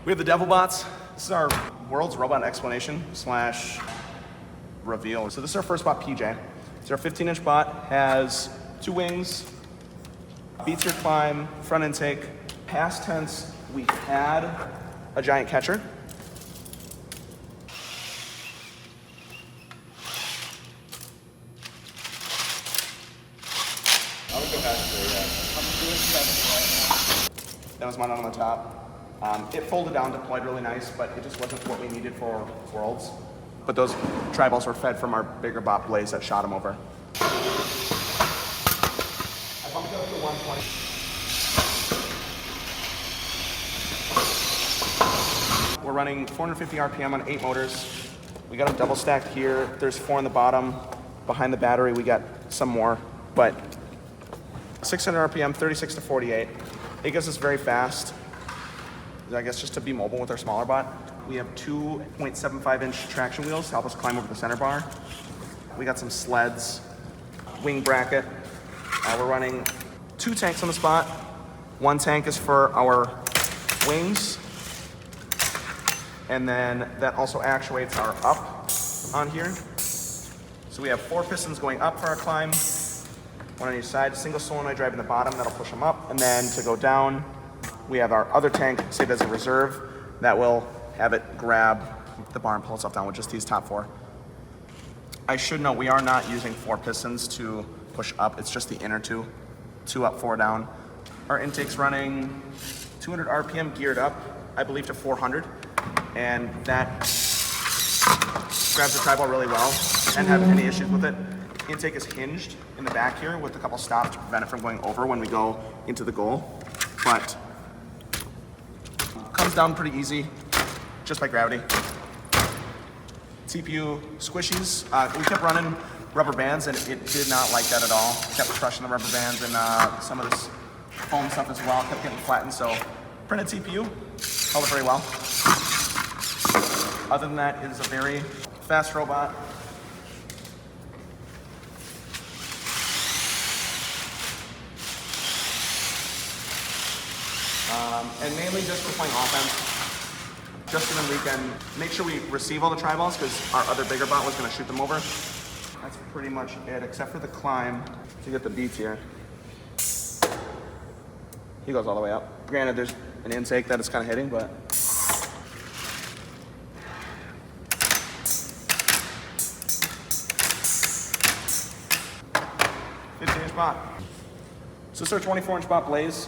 We have the Devil bots. This is our world's robot explanation slash reveal. So this is our first bot, PJ. It's our 15-inch bot, has 2 wings, beats your climb, front intake. Past tense, we've had a giant catcher. I would go faster, yeah. I'm doing 70 right now. That was mounted on the top. It folded down, deployed really nice, but it just wasn't what we needed for Worlds. But those triballs were fed from our bigger bot Blaze that shot him over. I bumped it up to 120. We're running 450 RPM on 8 motors. We got them double stacked here. There's 4 on the bottom. Behind the battery, we got some more, but 600 RPM, 36 to 48. It gets us very fast, I guess, just to be mobile with our smaller bot. We have 2.75-inch traction wheels to help us climb over the center bar. We got some sleds, wing bracket. We're running 2 tanks on the spot. 1 tank is for our wings, and then that also actuates our up on here. So we have 4 pistons going up for our climb, 1 on each side, single solenoid drive in the bottom, that'll push them up. And then to go down, we have our other tank saved as a reserve that will have it grab the bar and pull itself down with just these top 4. I should note we are not using 4 pistons to push up, it's just the inner 2 up, 4 down. Our intake's running 200 RPM geared up, I believe to 400, and that grabs the tribal really well and have any issues with it. Intake is hinged in the back here with a couple stops to prevent it from going over when we go into the goal, but comes down pretty easy just by gravity. CPU squishies, we kept running rubber bands and it did not like that at all. Kept crushing the rubber bands and some of this foam stuff as well, kept getting flattened, so printed CPU, held it very well. Other than that, it is a very fast robot. And mainly just for playing offense, just so then we can make sure we receive all the triballs because our other bigger bot was going to shoot them over. That's pretty much it, except for the climb to get the beats here. He goes all the way up. Granted, there's an intake that it's kind of hitting, but. 15-inch bot. So this is our 24-inch bot Blaze.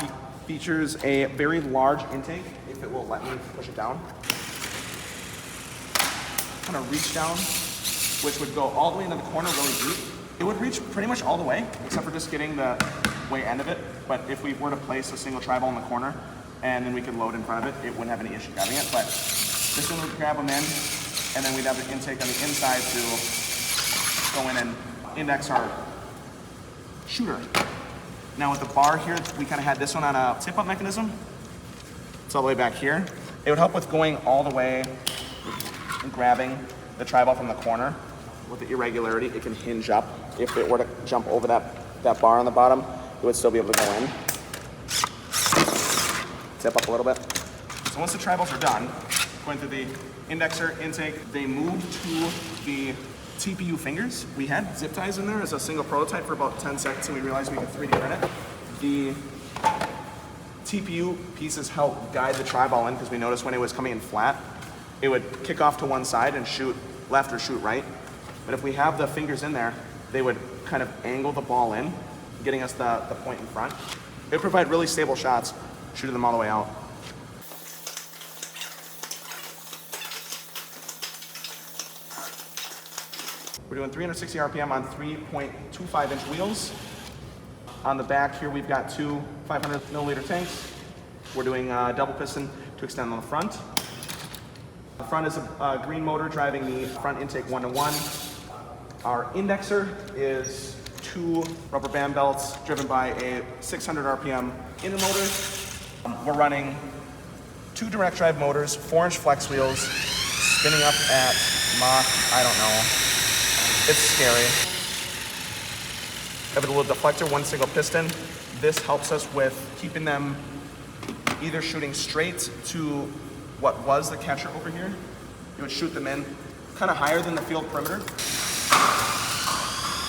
He features a very large intake, if it will let me push it down. Kind of reach down, which would go all the way into the corner really deep. It would reach pretty much all the way, except for just getting the way end of it. But if we were to place a single tribal in the corner, and then we could load in front of it, it wouldn't have any issue grabbing it. But this one would grab them in, and then we'd have the intake on the inside to go in and index our shooter. Now with the bar here, we kind of had this one on a tip-up mechanism. It's all the way back here. It would help with going all the way and grabbing the tribal from the corner. With the irregularity, it can hinge up. If it were to jump over that bar on the bottom, it would still be able to go in. Tip up a little bit. So once the tribals are done, going through the indexer, intake, they move to the TPU fingers. We had zip ties in there as a single prototype for about 10 seconds and we realized we could 3D print it. The TPU pieces help guide the triball in because we noticed when it was coming in flat, it would kick off to one side and shoot left or shoot right. But if we have the fingers in there, they would kind of angle the ball in, getting us the point in front. It would provide really stable shots, shooting them all the way out. We're doing 360 RPM on 3.25-inch wheels. On the back here, we've got 2 500 milliliter tanks. We're doing double piston to extend on the front. The front is a green motor driving the front intake 1-to-1. Our indexer is 2 rubber band belts driven by a 600 RPM inner motor. We're running 2 direct drive motors, 4-inch flex wheels, spinning up at Mach, I don't know. It's scary. I have a little deflector, 1 single piston. This helps us with keeping them either shooting straight to what was the catcher over here. You would shoot them in kind of higher than the field perimeter.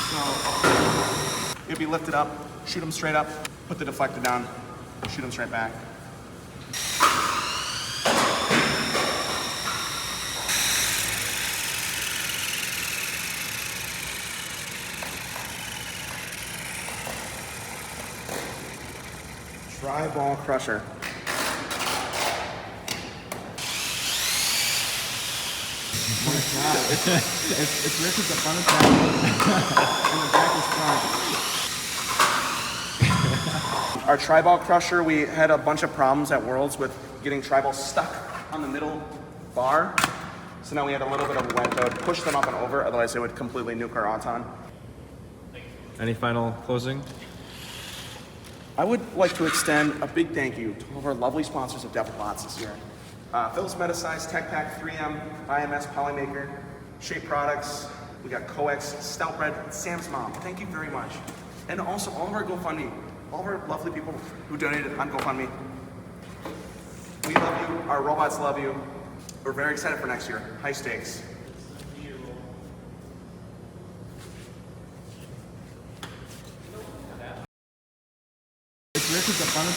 So it'd be lifted up, shoot them straight up, put the deflector down, shoot them straight back. Triball crusher. It's rich as the front back, and the back is front. Our Triball crusher, we had a bunch of problems at Worlds with getting Triball stuck on the middle bar. So now we had a little bit of a wedge that would push them up and over, otherwise it would completely nuke our auton. Any final closing? I would like to extend a big thank you to all of our lovely sponsors of DEVIL5 this year. Phil's Metasize, Tech Pack, 3M, IMS, Polymaker, Shape Products, we got Coex, Stout Bread, and Sam's Mom. Thank you very much. And also all of our GoFundMe, all of our lovely people who donated on GoFundMe. We love you, our robots love you. We're very excited for next year. High stakes. It's rich as the front